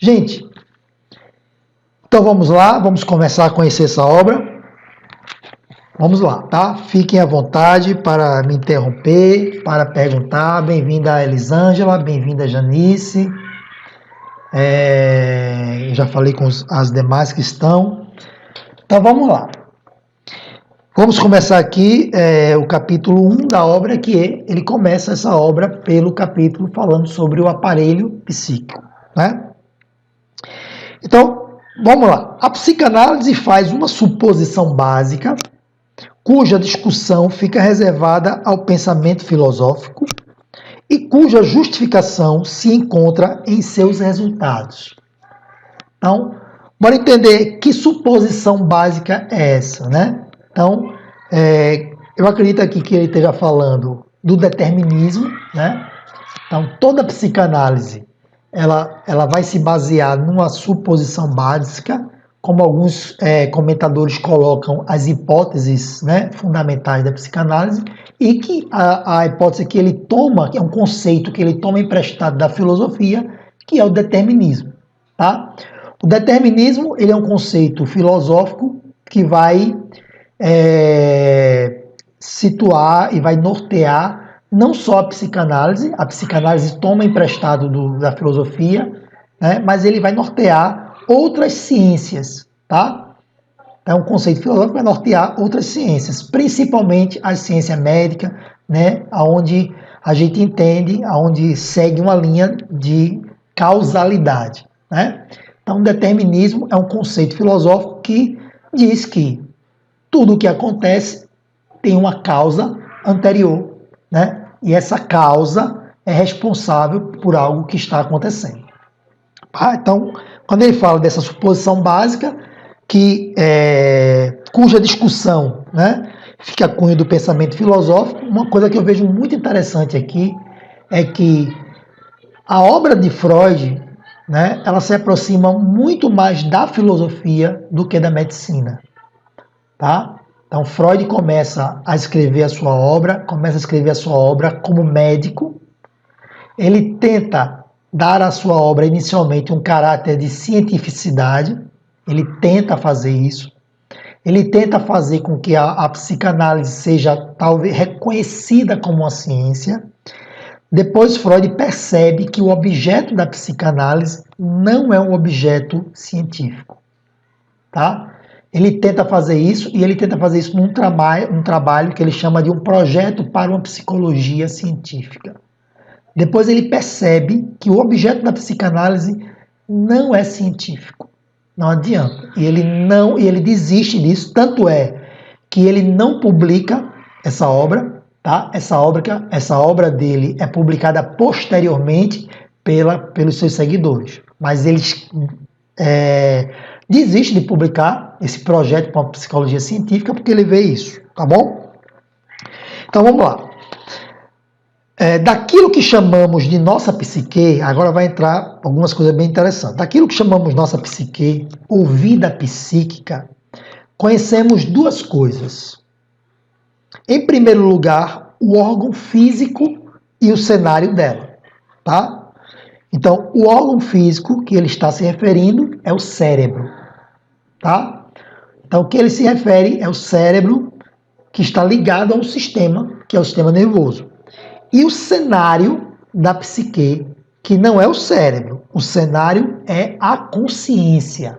Gente, então vamos lá, vamos começar a conhecer essa obra. Vamos lá, tá? Fiquem à vontade para me interromper, para perguntar. Bem-vinda a Elisângela, bem-vinda a Janice. Já falei com as demais que estão. Então vamos lá. Vamos começar aqui o capítulo 1 da obra, que ele começa essa obra pelo capítulo falando sobre o aparelho psíquico, né? Então, vamos lá. A psicanálise faz uma suposição básica, cuja discussão fica reservada ao pensamento filosófico e cuja justificação se encontra em seus resultados. Então, bora entender que suposição básica é essa, né? Então, eu acredito aqui que ele esteja falando do determinismo, né? Então, toda a psicanálise, ela vai se basear numa suposição básica, como alguns comentadores colocam as hipóteses, né, fundamentais da psicanálise, e que a hipótese que ele toma, que é um conceito que ele toma emprestado da filosofia, que é o determinismo, tá? O determinismo, ele é um conceito filosófico que vai situar e vai nortear não só a psicanálise toma emprestado da filosofia, né, mas ele vai nortear outras ciências, tá? É um conceito filosófico que vai nortear outras ciências, principalmente a ciência médica, né, onde a gente entende, onde segue uma linha de causalidade, né? Então, o determinismo é um conceito filosófico que diz que tudo o que acontece tem uma causa anterior, né? E essa causa é responsável por algo que está acontecendo. Então, quando ele fala dessa suposição básica, cuja discussão, né, fica a cunho do pensamento filosófico, uma coisa que eu vejo muito interessante aqui é que a obra de Freud, né, ela se aproxima muito mais da filosofia do que da medicina, tá? Então, Freud começa a escrever a sua obra como médico. Ele tenta dar à sua obra inicialmente um caráter de cientificidade, ele tenta fazer isso, ele tenta fazer com que a psicanálise seja talvez reconhecida como uma ciência. Depois Freud percebe que o objeto da psicanálise não é um objeto científico, tá? Ele tenta fazer isso, e ele tenta fazer isso num trabalho que ele chama de um projeto para uma psicologia científica. Depois ele percebe que o objeto da psicanálise não é científico. Não adianta. E ele desiste disso, tanto é que ele não publica essa obra, tá? Essa obra dele é publicada posteriormente pelos seus seguidores. Mas eles desiste de publicar esse projeto para uma psicologia científica porque ele vê isso, tá bom? Então vamos lá. Daquilo que chamamos de nossa psique, agora vai entrar algumas coisas bem interessantes. Daquilo que chamamos nossa psique, ou vida psíquica, conhecemos duas coisas. Em primeiro lugar, o órgão físico e o cenário dela, tá? Então, o órgão físico que ele está se referindo é o cérebro, tá? Então, o que ele se refere é o cérebro que está ligado a um sistema, que é o sistema nervoso. E o cenário da psique, que não é o cérebro, o cenário é a consciência.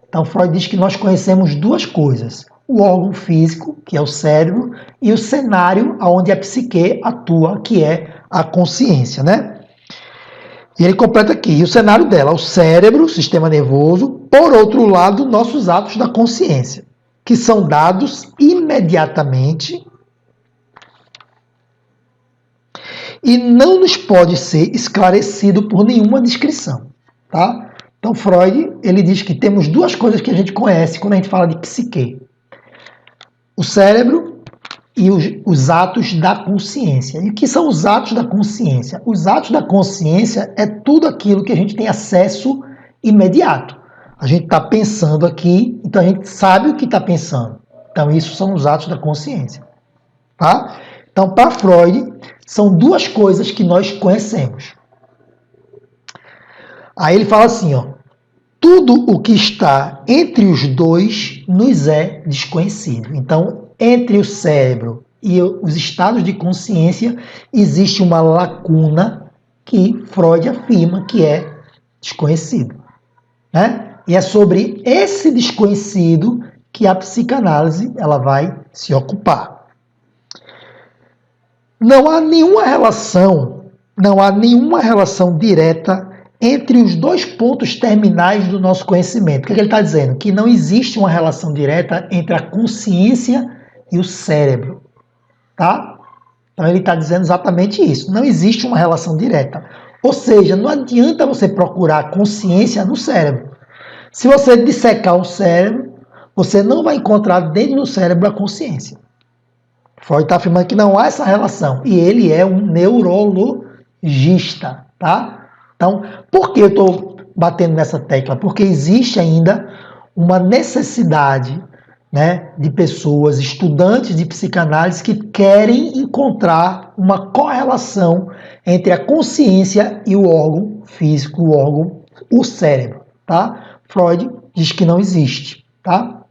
Então, Freud diz que nós conhecemos duas coisas: o órgão físico, que é o cérebro, e o cenário onde a psique atua, que é a consciência, né? E ele completa aqui, e o cenário dela, o cérebro, o sistema nervoso, por outro lado, nossos atos da consciência, que são dados imediatamente e não nos pode ser esclarecido por nenhuma descrição, tá? Então, Freud, ele diz que temos duas coisas que a gente conhece quando a gente fala de psique: o cérebro e os atos da consciência. E o que são os atos da consciência? Os atos da consciência é tudo aquilo que a gente tem acesso imediato. A gente está pensando aqui, então a gente sabe o que está pensando. Então, isso são os atos da consciência, tá? Então, para Freud, são duas coisas que nós conhecemos. Aí ele fala assim, ó, tudo o que está entre os dois nos é desconhecido. Então, entre o cérebro e os estados de consciência, existe uma lacuna que Freud afirma que é desconhecido, né? E é sobre esse desconhecido que a psicanálise ela vai se ocupar. Não há nenhuma relação direta entre os dois pontos terminais do nosso conhecimento. O que ele está dizendo? Que não existe uma relação direta entre a consciência e o cérebro, tá? Então ele está dizendo exatamente isso. Não existe uma relação direta. Ou seja, não adianta você procurar consciência no cérebro. Se você dissecar o cérebro, você não vai encontrar dentro do cérebro a consciência. Freud está afirmando que não há essa relação. E ele é um neurologista, tá? Então, por que eu estou batendo nessa tecla? Porque existe ainda uma necessidade, né, de pessoas, estudantes de psicanálise, que querem encontrar uma correlação entre a consciência e o órgão físico, o cérebro, tá? Freud diz que não existe, tá?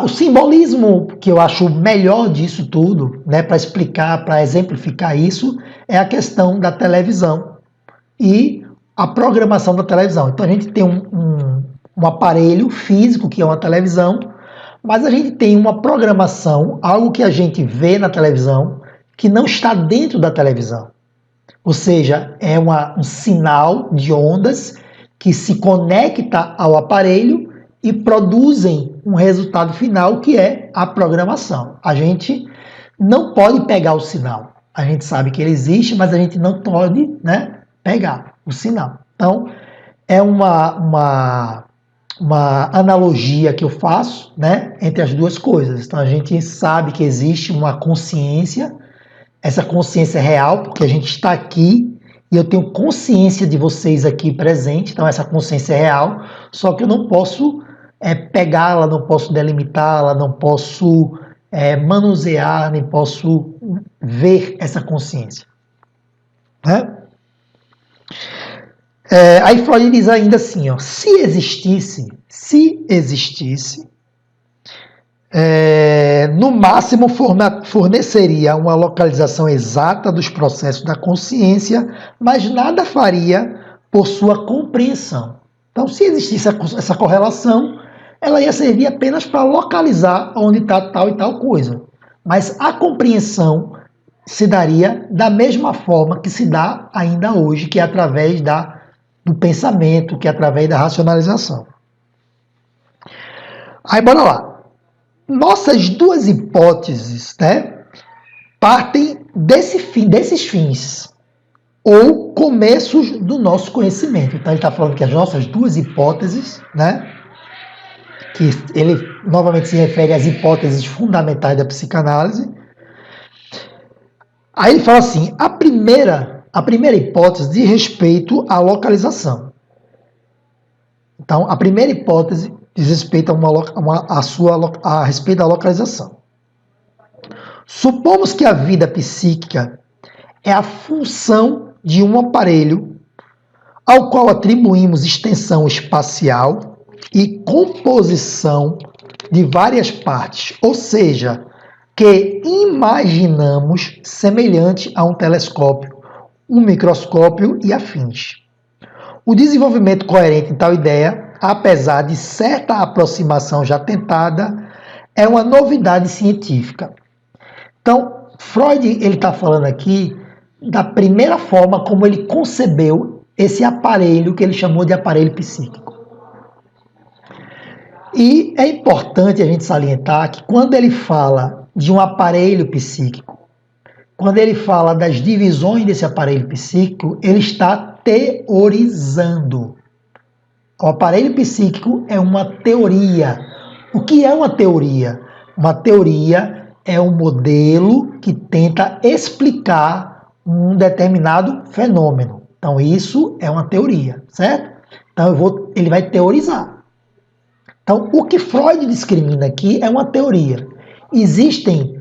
O simbolismo que eu acho melhor disso tudo, né, para explicar, para exemplificar isso, é a questão da televisão e a programação da televisão. Então a gente tem um aparelho físico, que é uma televisão, mas a gente tem uma programação, algo que a gente vê na televisão, que não está dentro da televisão. Ou seja, é um sinal de ondas que se conecta ao aparelho e produzem um resultado final, que é a programação. A gente não pode pegar o sinal. A gente sabe que ele existe, mas a gente não pode, né, pegar o sinal. Então, é uma analogia que eu faço, né, entre as duas coisas. Então, a gente sabe que existe uma consciência, essa consciência é real, porque a gente está aqui e eu tenho consciência de vocês aqui presentes, então essa consciência é real, só que eu não posso pegá-la, não posso delimitá-la, não posso manusear, nem posso ver essa consciência, né? Aí Freud diz ainda assim, ó, se existisse, no máximo forneceria uma localização exata dos processos da consciência, mas nada faria por sua compreensão. Então, se existisse essa correlação, ela ia servir apenas para localizar onde está tal e tal coisa. Mas a compreensão se daria da mesma forma que se dá ainda hoje, que é através do pensamento, que é através da racionalização. Aí, bora lá. Nossas duas hipóteses, né, partem desses fins, ou começos do nosso conhecimento. Então, ele está falando que as nossas duas hipóteses, né, que ele novamente se refere às hipóteses fundamentais da psicanálise. Aí ele fala assim, a primeira hipótese diz respeito à localização. Então, a primeira hipótese diz respeito a respeito da localização. Supomos que a vida psíquica é a função de um aparelho ao qual atribuímos extensão espacial e composição de várias partes, ou seja, que imaginamos semelhante a um telescópio, um microscópio e afins. O desenvolvimento coerente em tal ideia, apesar de certa aproximação já tentada, é uma novidade científica. Então, Freud ele está falando aqui da primeira forma como ele concebeu esse aparelho que ele chamou de aparelho psíquico. E é importante a gente salientar que quando ele fala de um aparelho psíquico, quando ele fala das divisões desse aparelho psíquico, ele está teorizando. O aparelho psíquico é uma teoria. O que é uma teoria? Uma teoria é um modelo que tenta explicar um determinado fenômeno. Então, isso é uma teoria, certo? Então, ele vai teorizar. Então, o que Freud discrimina aqui é uma teoria. Existem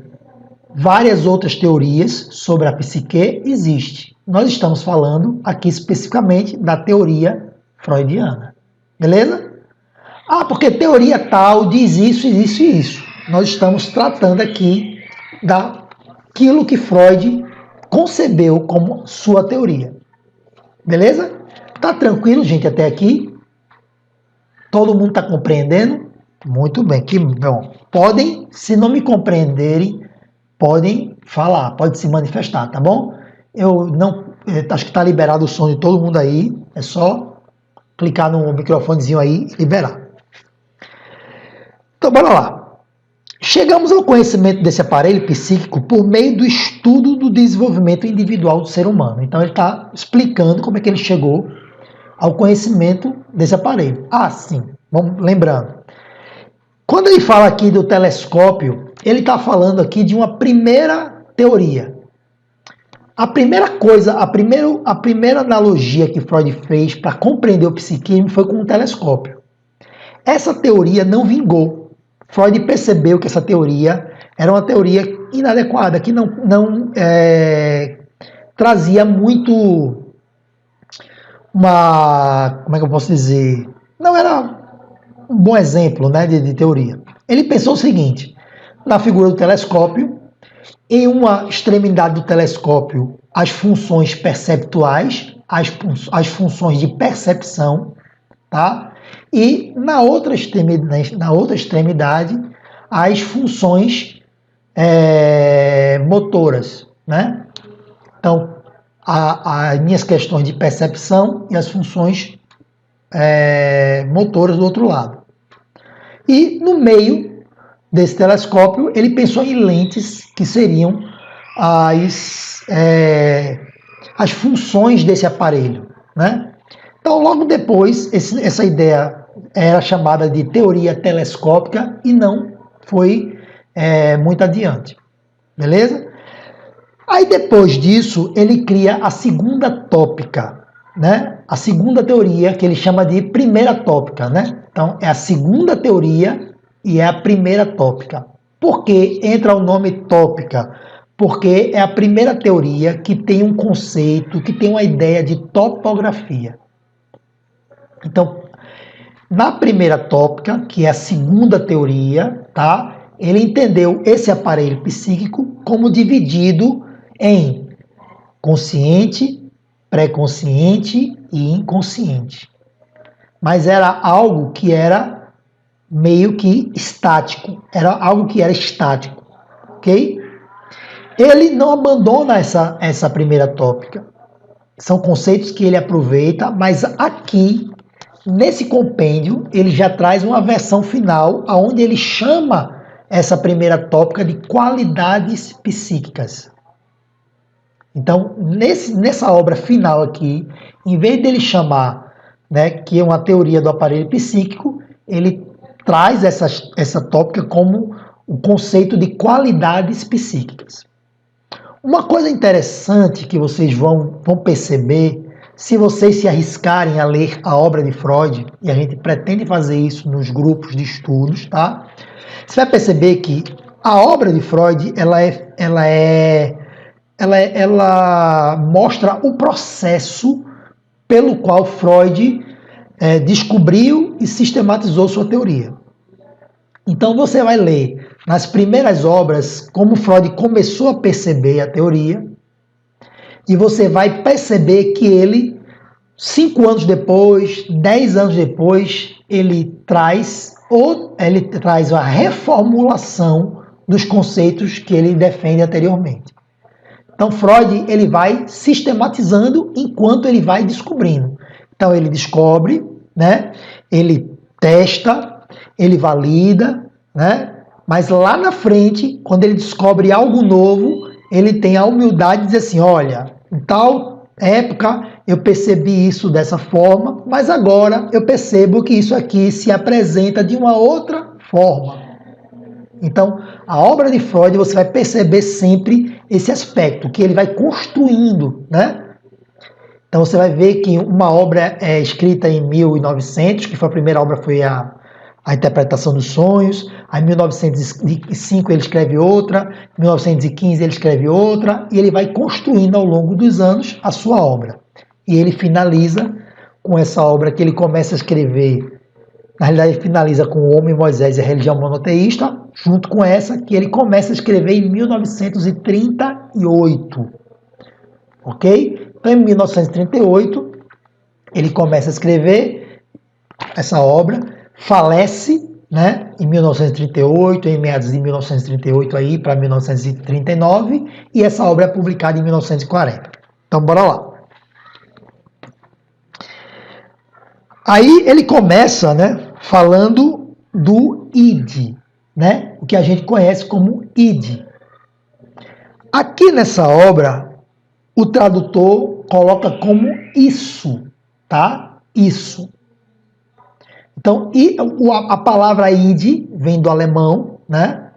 várias outras teorias sobre a psique, existe. Nós estamos falando aqui especificamente da teoria freudiana. Beleza? Ah, porque teoria tal diz isso, isso e isso. Nós estamos tratando aqui daquilo que Freud concebeu como sua teoria. Beleza? Tá tranquilo, gente, até aqui? Todo mundo está compreendendo? Muito bem, que bom. Podem, se não me compreenderem, podem falar, pode se manifestar, tá bom? Eu não, acho que está liberado o som de todo mundo aí, é só clicar no microfonezinho aí e liberar. Então, bora lá. Chegamos ao conhecimento desse aparelho psíquico por meio do estudo do desenvolvimento individual do ser humano. Então, ele está explicando como é que ele chegou ao conhecimento desse aparelho. Ah, sim, vamos lembrando. Quando ele fala aqui do telescópio, ele está falando aqui de uma primeira teoria. A primeira coisa, a primeira analogia que Freud fez para compreender o psiquismo foi com um telescópio. Essa teoria não vingou. Freud percebeu que essa teoria era uma teoria inadequada, que não trazia muito como é que eu posso dizer? Não era um bom exemplo, né, de teoria. Ele pensou o seguinte: na figura do telescópio, em uma extremidade do telescópio, as funções perceptuais, as funções de percepção, tá? E na outra extremidade, as funções motoras, né? Então, as minhas questões de percepção e as funções motoras do outro lado. E no meio desse telescópio, ele pensou em lentes que seriam as funções desse aparelho, né? Então, logo depois, essa ideia era chamada de teoria telescópica e não foi muito adiante. Beleza? Aí, depois disso, ele cria a segunda tópica, né? A segunda teoria, que ele chama de primeira tópica, né? Então, é a segunda teoria e é a primeira tópica. Por que entra o nome tópica? Porque é a primeira teoria que tem um conceito, que tem uma ideia de topografia. Então, na primeira tópica, que é a segunda teoria, tá? Ele entendeu esse aparelho psíquico como dividido em consciente, pré-consciente e inconsciente. Mas era algo que era meio que estático, era algo que era estático, ok? Ele não abandona essa primeira tópica. São conceitos que ele aproveita, mas aqui, nesse compêndio, ele já traz uma versão final, onde ele chama essa primeira tópica de qualidades psíquicas. Então, nessa obra final aqui, em vez dele chamar, né, que é uma teoria do aparelho psíquico, ele traz essa tópica como o conceito de qualidades psíquicas. Uma coisa interessante que vocês vão perceber, se vocês se arriscarem a ler a obra de Freud, e a gente pretende fazer isso nos grupos de estudos, tá? Você vai perceber que a obra de Freud, ela mostra o processo pelo qual Freud descobriu e sistematizou sua teoria. Então você vai ler nas primeiras obras como Freud começou a perceber a teoria, e você vai perceber que ele, 5 anos depois, 10 anos depois, ele traz a reformulação dos conceitos que ele defende anteriormente. Então Freud ele vai sistematizando enquanto ele vai descobrindo. Então ele descobre, né? Ele testa, ele valida, né? Mas lá na frente, quando ele descobre algo novo, ele tem a humildade de dizer assim: olha, em tal época eu percebi isso dessa forma, mas agora eu percebo que isso aqui se apresenta de uma outra forma. Então, a obra de Freud, você vai perceber sempre esse aspecto, que ele vai construindo, né? Então, você vai ver que uma obra é escrita em 1900, que foi a primeira obra, foi a Interpretação dos Sonhos. Aí, em 1905, ele escreve outra. Em 1915, ele escreve outra. E ele vai construindo, ao longo dos anos, a sua obra. E ele finaliza com essa obra que ele começa a escrever, na realidade ele finaliza com O Homem, Moisés e a Religião Monoteísta, junto com essa que ele começa a escrever em 1938, ok? Então, em 1938, ele começa a escrever essa obra, falece, né, em 1938, em meados de 1938 aí para 1939, e essa obra é publicada em 1940. Então, bora lá. Aí ele começa, né, falando do id, né, o que a gente conhece como id. Aqui nessa obra, o tradutor coloca como isso, tá? Isso. Então, a palavra id vem do alemão, né?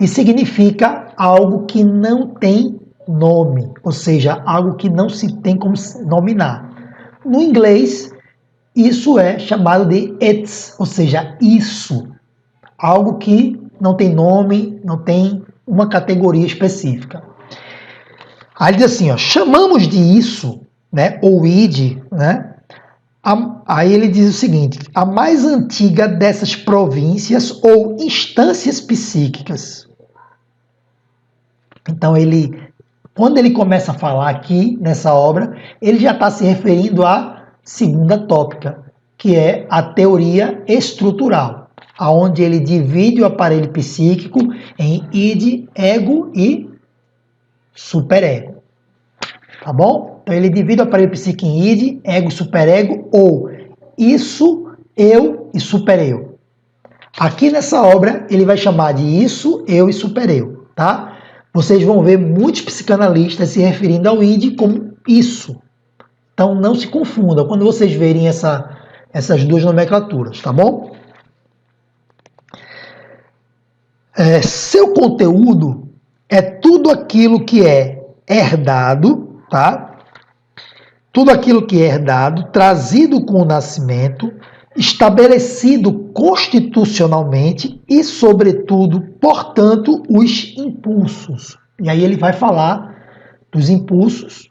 E significa algo que não tem nome, ou seja, algo que não se tem como nominar. No inglês, isso é chamado de it's, ou seja, isso. Algo que não tem nome, não tem uma categoria específica. Aí ele diz assim, ó, chamamos de isso, né, ou id, né? Aí ele diz o seguinte, a mais antiga dessas províncias ou instâncias psíquicas. Então, quando ele começa a falar aqui nessa obra, ele já está se referindo à segunda tópica, que é a teoria estrutural, onde ele divide o aparelho psíquico em id, ego e superego. Tá bom? Então ele divide o aparelho psíquico em id, ego, superego, ou isso, eu e supereu. Aqui nessa obra ele vai chamar de isso, eu e supereu, tá? Vocês vão ver muitos psicanalistas se referindo ao id como isso. Então não se confundam quando vocês verem essas duas nomenclaturas, tá bom? Seu conteúdo é tudo aquilo que é herdado, tá? Tudo aquilo que é herdado, trazido com o nascimento, estabelecido constitucionalmente e, sobretudo, portanto, os impulsos. E aí ele vai falar dos impulsos,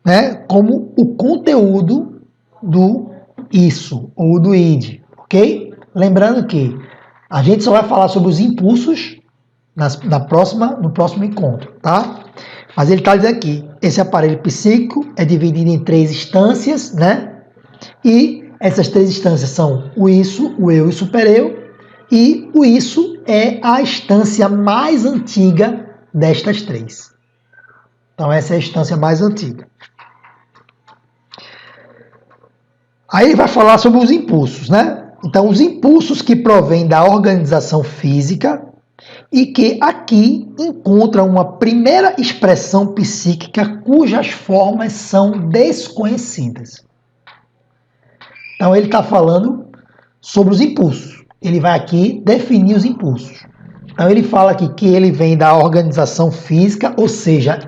né, como o conteúdo do isso, ou do id, ok? Lembrando que a gente só vai falar sobre os impulsos no próximo encontro, tá? Mas ele está dizendo aqui, esse aparelho psíquico é dividido em 3 instâncias, né? E essas 3 instâncias são o isso, o eu e o supereu. E o isso é a instância mais antiga destas 3. Então essa é a instância mais antiga. Aí ele vai falar sobre os impulsos, né? Então os impulsos que provêm da organização física e que aqui encontra uma primeira expressão psíquica cujas formas são desconhecidas. Então ele está falando sobre os impulsos. Ele vai aqui definir os impulsos. Então ele fala aqui que ele vem da organização física, ou seja,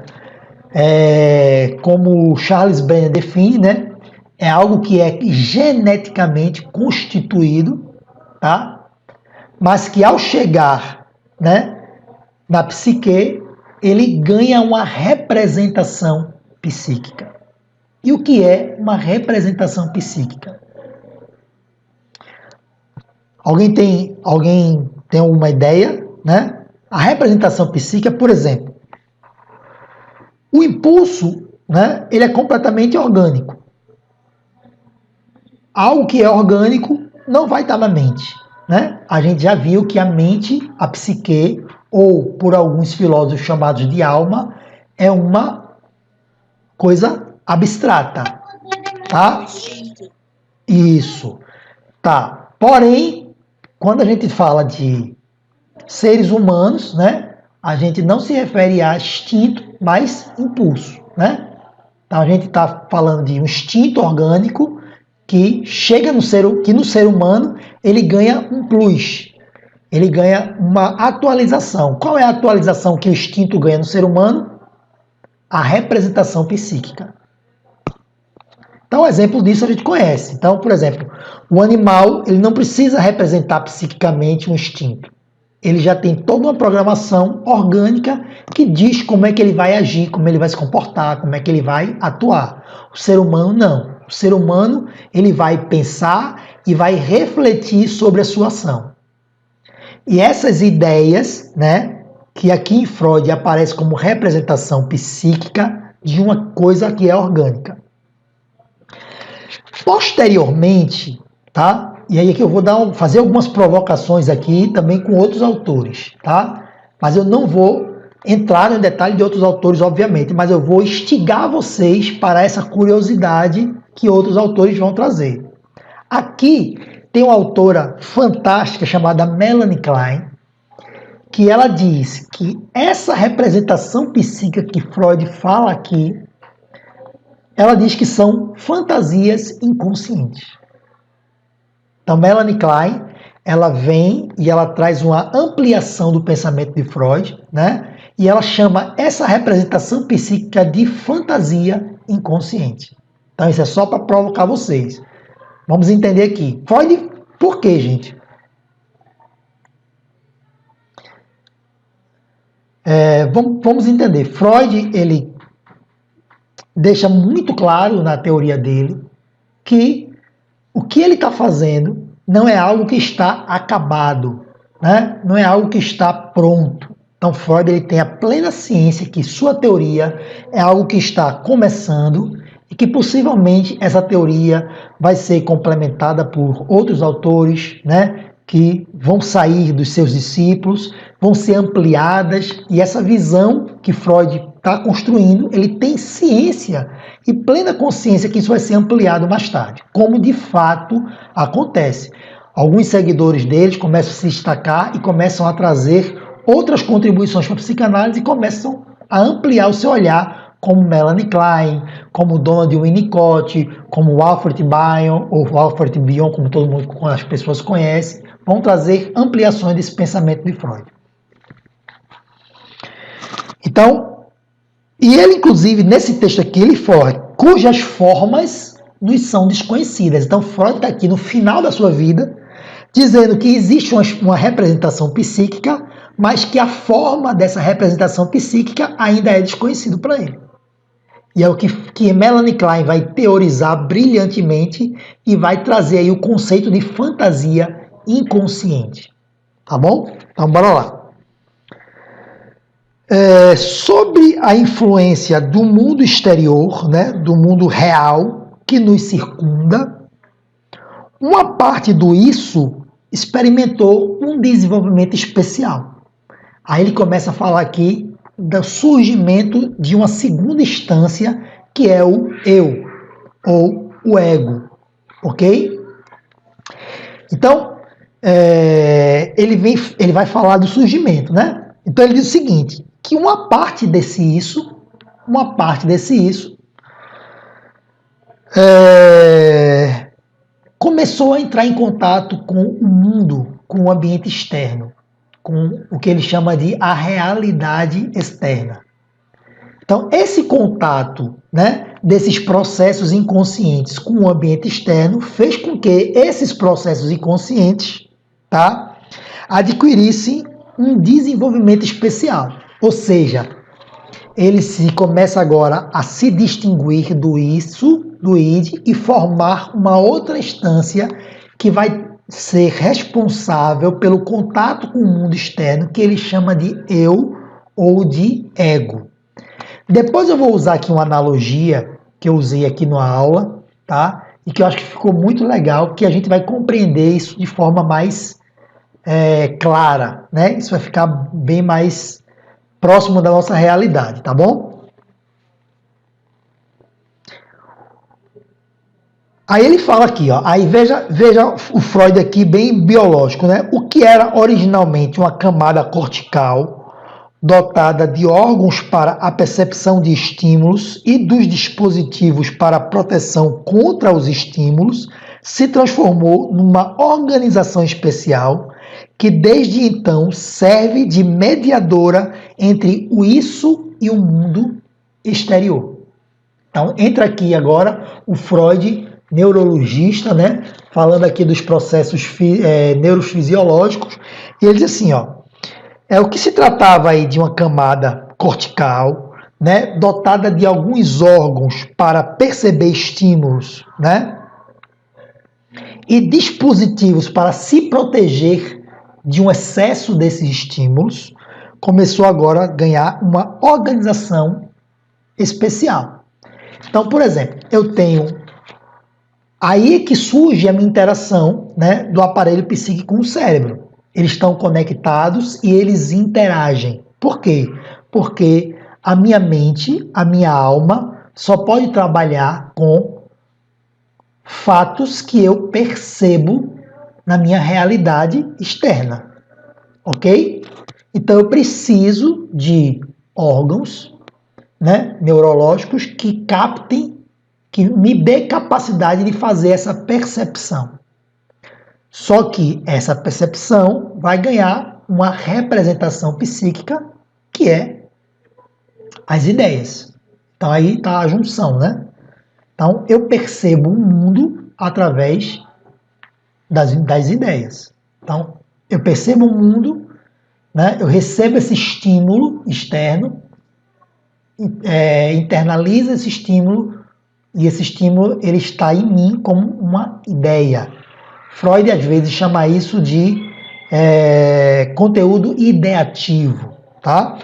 como Charles Brenner define, né? É algo que é geneticamente constituído, tá? Mas que ao chegar, né, na psique, ele ganha uma representação psíquica. E o que é uma representação psíquica? Alguém tem alguma ideia, né? A representação psíquica, por exemplo, o impulso, né, ele é completamente orgânico. Algo que é orgânico não vai estar na mente, né? A gente já viu que a mente, a psique, ou por alguns filósofos chamados de alma, é uma coisa abstrata, tá? Isso, tá. Porém, quando a gente fala de seres humanos, né, a gente não se refere a instinto, mas impulso, né? Então a gente está falando de um instinto orgânico que chega no ser humano ele ganha um plus, ele ganha uma atualização. Qual é a atualização que o instinto ganha no ser humano? A representação psíquica. Então, exemplo disso a gente conhece. Então, por exemplo, o animal ele não precisa representar psiquicamente um instinto. Ele já tem toda uma programação orgânica que diz como é que ele vai agir, como ele vai se comportar, como é que ele vai atuar. O ser humano não. O ser humano, ele vai pensar e vai refletir sobre a sua ação. E essas ideias, né, que aqui em Freud aparece como representação psíquica de uma coisa que é orgânica. Posteriormente, tá? E aí que eu vou fazer algumas provocações aqui também com outros autores, tá? Mas eu não vou entrar em detalhe de outros autores, obviamente, mas eu vou instigar vocês para essa curiosidade que outros autores vão trazer. Aqui tem uma autora fantástica chamada Melanie Klein, que ela diz que essa representação psíquica que Freud fala aqui, ela diz que são fantasias inconscientes. Então, Melanie Klein, ela vem e ela traz uma ampliação do pensamento de Freud, né? E ela chama essa representação psíquica de fantasia inconsciente. Então, isso é só para provocar vocês. Vamos entender aqui. Freud, por quê, gente? Vamos entender. Freud, ele deixa muito claro na teoria dele que o que ele está fazendo não é algo que está acabado, né? Não é algo que está pronto. Então, Freud ele tem a plena ciência que sua teoria é algo que está começando e que possivelmente essa teoria vai ser complementada por outros autores, né? Que vão sair dos seus discípulos, vão ser ampliadas, e essa visão que Freud está construindo, ele tem ciência e plena consciência que isso vai ser ampliado mais tarde, como de fato acontece. Alguns seguidores deles começam a se destacar e começam a trazer outras contribuições para a psicanálise e começam a ampliar o seu olhar, como Melanie Klein, como Donald Winnicott, como Alfred Bion, ou Alfred Bion, como todo mundo, como as pessoas conhecem, vão trazer ampliações desse pensamento de Freud. Então, e ele, inclusive, nesse texto aqui, ele fala cujas formas nos são desconhecidas. Então, Freud está aqui no final da sua vida, dizendo que existe uma representação psíquica, mas que a forma dessa representação psíquica ainda é desconhecido para ele. E é o que Melanie Klein vai teorizar brilhantemente e vai trazer aí o conceito de fantasia inconsciente. Tá bom? Então, bora lá. Sobre a influência do mundo exterior, né, do mundo real que nos circunda, uma parte do isso experimentou um desenvolvimento especial. Aí ele começa a falar aqui do surgimento de uma segunda instância, que é o eu, ou o ego, ok? Então, ele vai falar do surgimento, né? Então ele diz o seguinte, que uma parte desse isso começou a entrar em contato com o mundo, com o ambiente externo, com o que ele chama de a realidade externa. Então, esse contato, né, desses processos inconscientes com o ambiente externo fez com que esses processos inconscientes, tá, adquirissem um desenvolvimento especial. Ou seja, ele começa agora a se distinguir do isso, do id, e formar uma outra instância que vai ser responsável pelo contato com o mundo externo, que ele chama de eu ou de ego. Depois eu vou usar aqui uma analogia que eu usei aqui na aula, tá? E que eu acho que ficou muito legal, que a gente vai compreender isso de forma mais clara, né? Isso vai ficar bem mais próximo da nossa realidade, tá bom? Aí ele fala aqui, ó, aí veja o Freud aqui bem biológico, né? O que era originalmente uma camada cortical dotada de órgãos para a percepção de estímulos e dos dispositivos para proteção contra os estímulos, se transformou numa organização especial que desde então serve de mediadora entre o isso e o mundo exterior. Então entra aqui agora o Freud, neurologista, né, falando aqui dos processos neurofisiológicos, e ele diz assim, ó, o que se tratava aí de uma camada cortical né, dotada de alguns órgãos para perceber estímulos, né, e dispositivos para se proteger de um excesso desses estímulos, começou agora a ganhar uma organização especial. Então, por exemplo, eu tenho aí é que surge a minha interação, né, do aparelho psíquico com o cérebro. Eles estão conectados e eles interagem. Por quê? Porque a minha mente, a minha alma, só pode trabalhar com fatos que eu percebo na minha realidade externa. Ok? Então eu preciso de órgãos, né, neurológicos que captem, que me dê capacidade de fazer essa percepção. Só que essa percepção vai ganhar uma representação psíquica, que é as ideias. Então aí está a junção, né? Então eu percebo o mundo através das ideias. Então eu percebo o mundo, né? Eu recebo esse estímulo externo, internalizo esse estímulo, e esse estímulo ele está em mim como uma ideia. Freud às vezes chama isso de conteúdo ideativo, tá?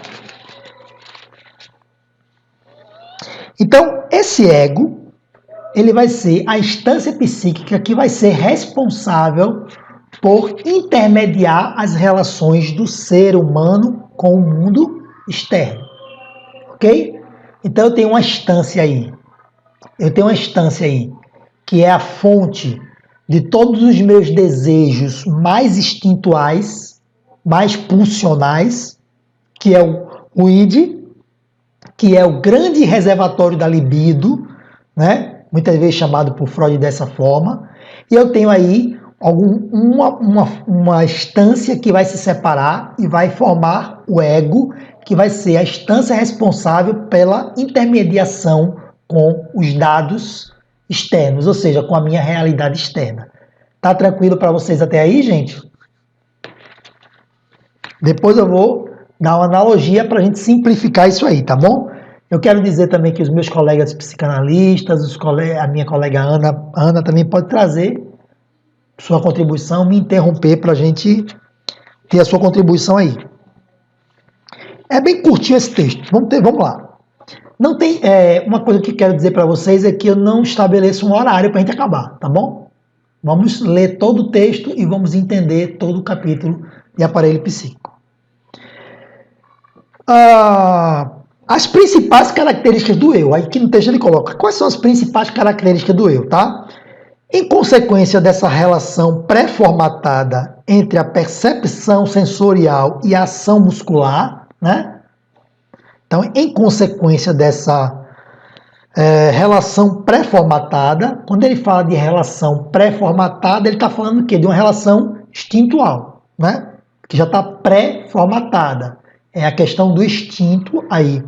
Então, esse ego, ele vai ser a instância psíquica que vai ser responsável por intermediar as relações do ser humano com o mundo externo, ok? Então, eu tenho uma instância aí, que é a fonte de todos os meus desejos mais instintuais, mais pulsionais, que é o id, que é o grande reservatório da libido, né? Muitas vezes chamado por Freud dessa forma, e eu tenho aí uma instância que vai se separar e vai formar o ego, que vai ser a instância responsável pela intermediação com os dados externos, ou seja, com a minha realidade externa. Tá tranquilo para vocês até aí, gente? Depois eu vou dar uma analogia para a gente simplificar isso aí, tá bom? Eu quero dizer também que os meus colegas psicanalistas, a minha colega Ana também pode trazer sua contribuição, me interromper para a gente ter a sua contribuição aí. É bem curtinho esse texto, vamos lá. Não tem, uma coisa que eu quero dizer para vocês é que eu não estabeleço um horário para a gente acabar, tá bom? Vamos ler todo o texto e vamos entender todo o capítulo de aparelho psíquico. As principais características do eu, aí aqui no texto ele coloca, quais são as principais características do eu, tá? Em consequência dessa relação pré-formatada entre a percepção sensorial e a ação muscular, né? Então, em consequência dessa relação pré-formatada, quando ele fala de relação pré-formatada, ele está falando o quê? De uma relação instintual, né? Que já está pré-formatada. É a questão do instinto aí.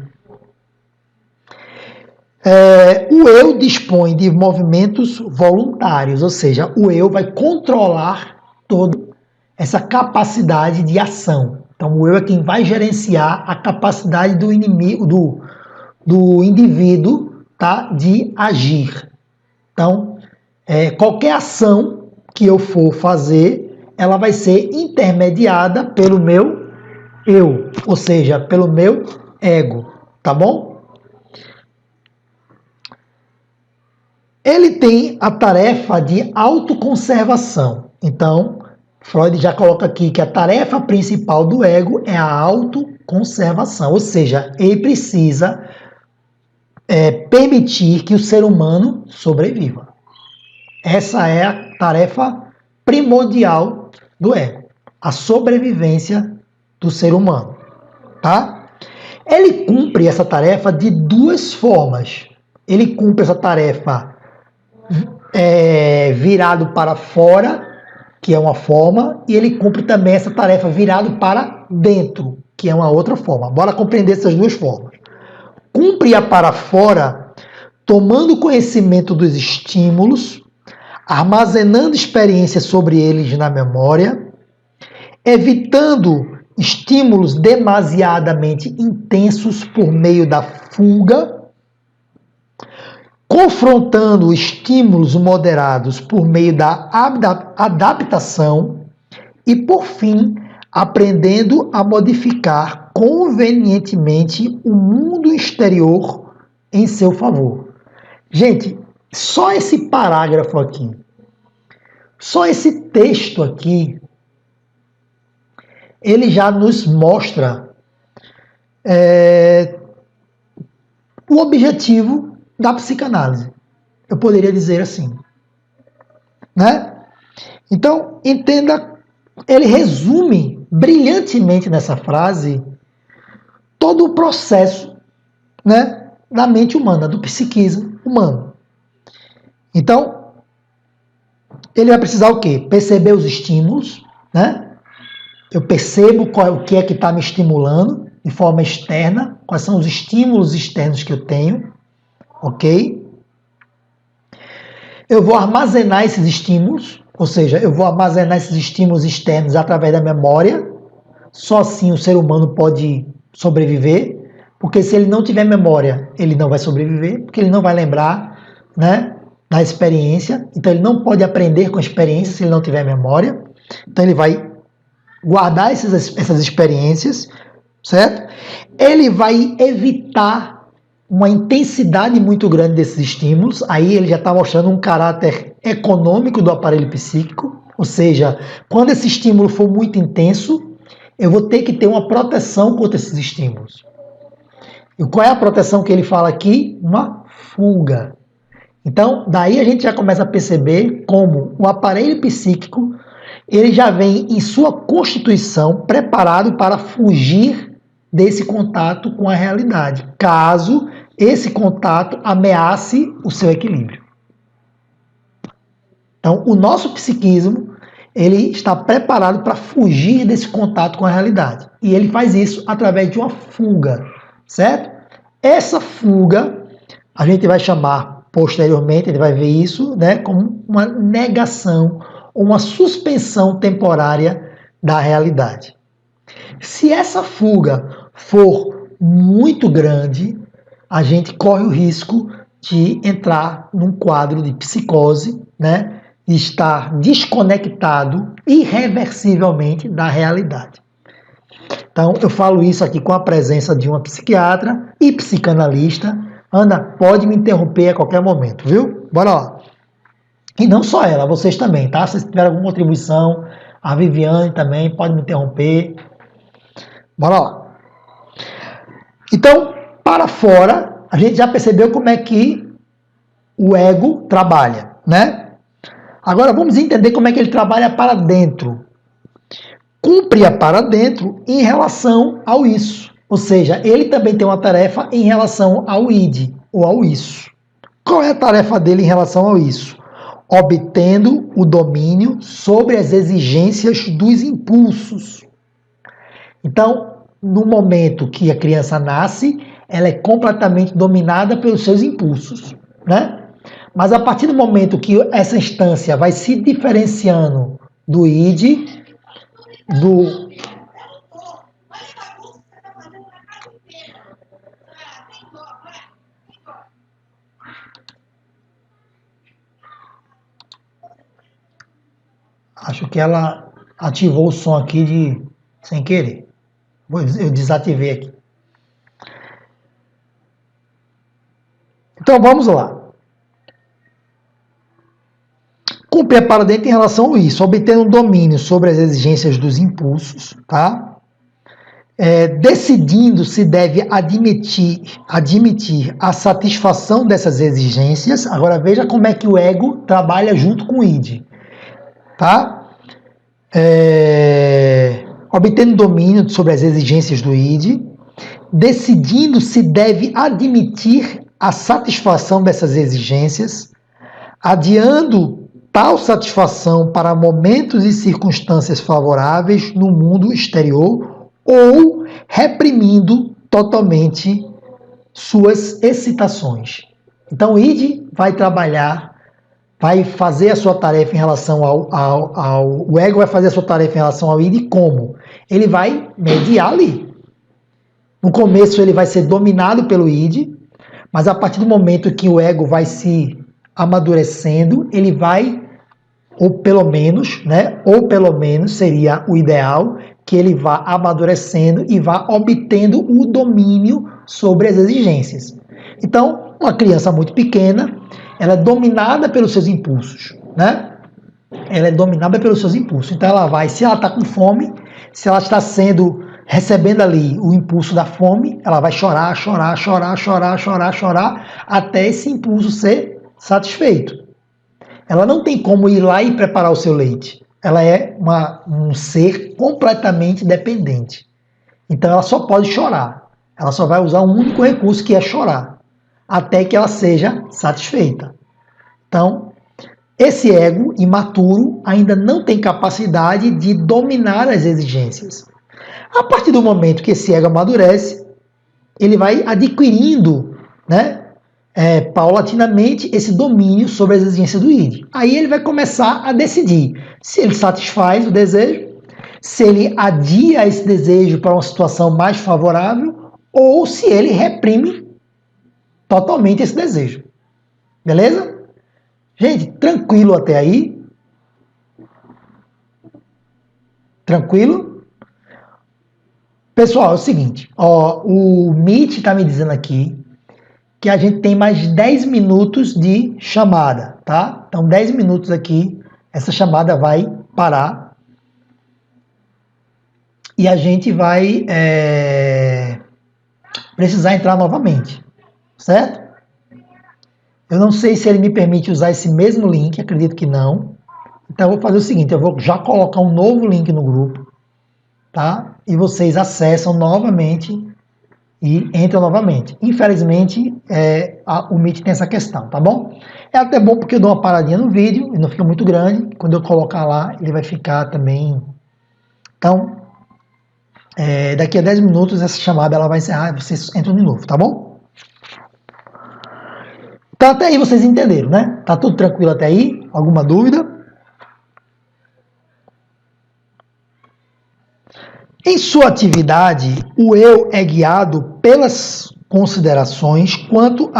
O eu dispõe de movimentos voluntários, ou seja, o eu vai controlar toda essa capacidade de ação. Então, o eu é quem vai gerenciar a capacidade do indivíduo, tá, de agir. Então, qualquer ação que eu for fazer, ela vai ser intermediada pelo meu eu, ou seja, pelo meu ego, tá bom? Ele tem a tarefa de autoconservação. Então, Freud já coloca aqui que a tarefa principal do ego é a autoconservação, ou seja, ele precisa permitir que o ser humano sobreviva. Essa é a tarefa primordial do ego, a sobrevivência do ser humano, tá? Ele cumpre essa tarefa de duas formas. Ele cumpre essa tarefa virado para fora, que é uma forma, e ele cumpre também essa tarefa virado para dentro, que é uma outra forma. Bora compreender essas duas formas. Cumpre-a para fora, tomando conhecimento dos estímulos, armazenando experiências sobre eles na memória, evitando estímulos demasiadamente intensos por meio da fuga, confrontando estímulos moderados por meio da adaptação e, por fim, aprendendo a modificar convenientemente o mundo exterior em seu favor. Gente, só esse parágrafo aqui, só esse texto aqui, ele já nos mostra o objetivo da psicanálise. Eu poderia dizer assim, né? Então, entenda, ele resume brilhantemente nessa frase todo o processo, né, da mente humana, do psiquismo humano. Então, ele vai precisar o quê? Perceber os estímulos, né? Eu percebo o que é que está me estimulando de forma externa, quais são os estímulos externos que eu tenho, ok? Eu vou armazenar esses estímulos, ou seja, eu vou armazenar esses estímulos externos através da memória. Só assim o ser humano pode sobreviver, porque se ele não tiver memória, ele não vai sobreviver, porque ele não vai lembrar, né, da experiência. Então ele não pode aprender com a experiência se ele não tiver memória. Então ele vai guardar essas experiências, certo? Ele vai evitar uma intensidade muito grande desses estímulos. Aí ele já está mostrando um caráter econômico do aparelho psíquico, ou seja, quando esse estímulo for muito intenso, eu vou ter que ter uma proteção contra esses estímulos. E qual é a proteção que ele fala aqui? Uma fuga. Então, daí a gente já começa a perceber como o aparelho psíquico ele já vem em sua constituição preparado para fugir desse contato com a realidade, caso esse contato ameace o seu equilíbrio. Então, o nosso psiquismo ele está preparado para fugir desse contato com a realidade. E ele faz isso através de uma fuga, certo? Essa fuga a gente vai chamar posteriormente, ele vai ver isso, né, como uma negação, uma suspensão temporária da realidade. Se essa fuga for muito grande, a gente corre o risco de entrar num quadro de psicose, né, de estar desconectado irreversivelmente da realidade. Então, eu falo isso aqui com a presença de uma psiquiatra e psicanalista. Ana, pode me interromper a qualquer momento, viu? Bora lá. E não só ela, vocês também, tá? Se tiver alguma contribuição, a Viviane também pode me interromper. Bora lá. Então, para fora, a gente já percebeu como é que o ego trabalha, né? Agora vamos entender como é que ele trabalha para dentro. Cumpre para dentro em relação ao isso. Ou seja, ele também tem uma tarefa em relação ao id, ou ao isso. Qual é a tarefa dele em relação ao isso? Obtendo o domínio sobre as exigências dos impulsos. Então, no momento que a criança nasce, ela é completamente dominada pelos seus impulsos, né? Mas a partir do momento que essa instância vai se diferenciando do id, do acho que ela ativou o som aqui sem querer. Eu desativei aqui. Então vamos lá. Cumprir para dentro em relação a isso, obtendo um domínio sobre as exigências dos impulsos, tá? Decidindo se deve admitir a satisfação dessas exigências. Agora veja como é que o ego trabalha junto com o id. Tá? Obtendo domínio sobre as exigências do id, decidindo se deve admitir a satisfação dessas exigências, adiando tal satisfação para momentos e circunstâncias favoráveis no mundo exterior ou reprimindo totalmente suas excitações. Então o id vai trabalhar vai fazer a sua tarefa em relação o ego vai fazer a sua tarefa em relação ao id como? Ele vai mediar ali. No começo ele vai ser dominado pelo id, mas a partir do momento que o ego vai se amadurecendo, ele vai, ou pelo menos seria o ideal, que ele vá amadurecendo e vá obtendo o domínio sobre as exigências. Então, uma criança muito pequena, ela é dominada pelos seus impulsos, né? Ela é dominada pelos seus impulsos. Então ela vai, se ela está com fome, se ela está recebendo ali o impulso da fome, ela vai chorar, até esse impulso ser satisfeito. Ela não tem como ir lá e preparar o seu leite. Ela é um ser completamente dependente. Então ela só pode chorar. Ela só vai usar um único recurso, que é chorar, até que ela seja satisfeita. Então, esse ego imaturo ainda não tem capacidade de dominar as exigências. A partir do momento que esse ego amadurece, ele vai adquirindo, paulatinamente, esse domínio sobre as exigências do id. Aí ele vai começar a decidir se ele satisfaz o desejo, se ele adia esse desejo para uma situação mais favorável, ou se ele reprime totalmente esse desejo. Beleza? Gente, tranquilo até aí? Tranquilo? Pessoal, é o seguinte, o Meet está me dizendo aqui que a gente tem mais 10 minutos de chamada, tá? Então, 10 minutos aqui, essa chamada vai parar e a gente vai precisar entrar novamente, certo? Eu não sei se ele me permite usar esse mesmo link, acredito que não. Então eu vou fazer o seguinte, eu vou já colocar um novo link no grupo, tá? E vocês acessam novamente e entram novamente. Infelizmente, o Meet tem essa questão, tá bom? É até bom porque eu dou uma paradinha no vídeo e não fica muito grande. Quando eu colocar lá, ele vai ficar também... Então, daqui a 10 minutos essa chamada ela vai encerrar e vocês entram de novo, tá bom? Então até aí vocês entenderam, né? Tá tudo tranquilo até aí? Alguma dúvida? Em sua atividade, o eu é guiado pelas considerações quanto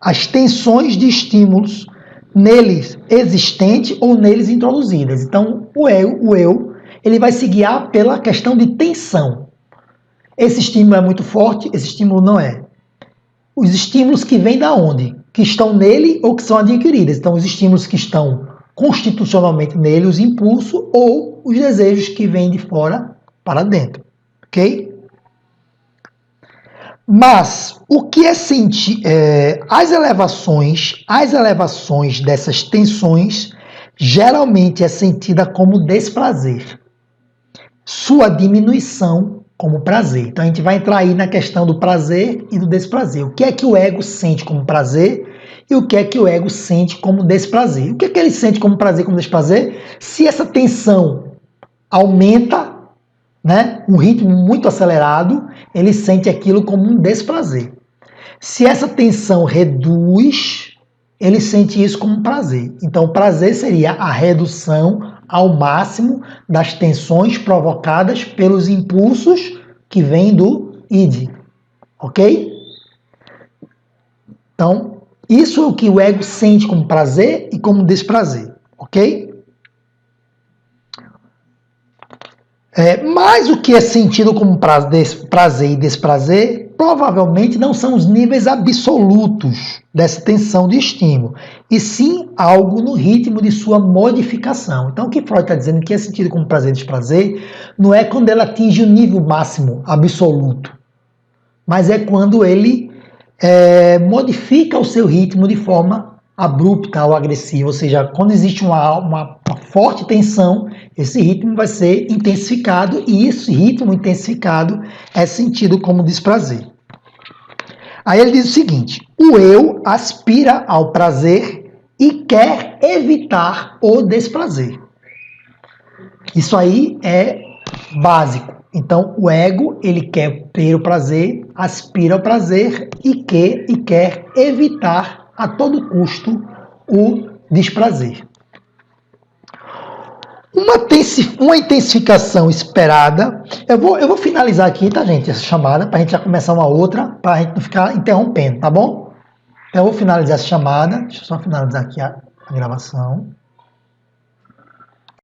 às tensões de estímulos neles existentes ou neles introduzidas. Então, o eu, ele vai se guiar pela questão de tensão. Esse estímulo é muito forte, esse estímulo não é. Os estímulos que vêm da onde? Que estão nele ou que são adquiridas. Então, os estímulos que estão constitucionalmente nele, os impulsos ou os desejos que vêm de fora para dentro, ok? Mas o que é sentir? As elevações dessas tensões geralmente é sentida como desprazer. Sua diminuição como prazer. Então a gente vai entrar aí na questão do prazer e do desprazer. O que é que o ego sente como prazer e o que é que o ego sente como desprazer? O que é que ele sente como prazer e como desprazer? Se essa tensão aumenta, um ritmo muito acelerado, ele sente aquilo como um desprazer. Se essa tensão reduz, ele sente isso como um prazer. Então, o prazer seria a redução ao máximo das tensões provocadas pelos impulsos que vêm do id. Ok? Então, isso é o que o ego sente como prazer e como desprazer. Ok? Mas o que é sentido como prazer e desprazer provavelmente não são os níveis absolutos dessa tensão de estímulo, e sim algo no ritmo de sua modificação. Então o que Freud está dizendo que é sentido como prazer e desprazer não é quando ela atinge o nível máximo absoluto, mas é quando ele modifica o seu ritmo de forma abrupta ou agressiva, ou seja, quando existe uma forte tensão, esse ritmo vai ser intensificado e esse ritmo intensificado é sentido como desprazer. Aí ele diz o seguinte: o eu aspira ao prazer e quer evitar o desprazer. Isso aí é básico. Então, o ego, ele quer ter o prazer, aspira ao prazer e quer evitar a todo custo o desprazer. Uma intensificação esperada. Eu vou finalizar aqui, tá, gente? Essa chamada, para a gente já começar uma outra, para a gente não ficar interrompendo, tá bom? Então, eu vou finalizar essa chamada. Deixa eu só finalizar aqui a gravação.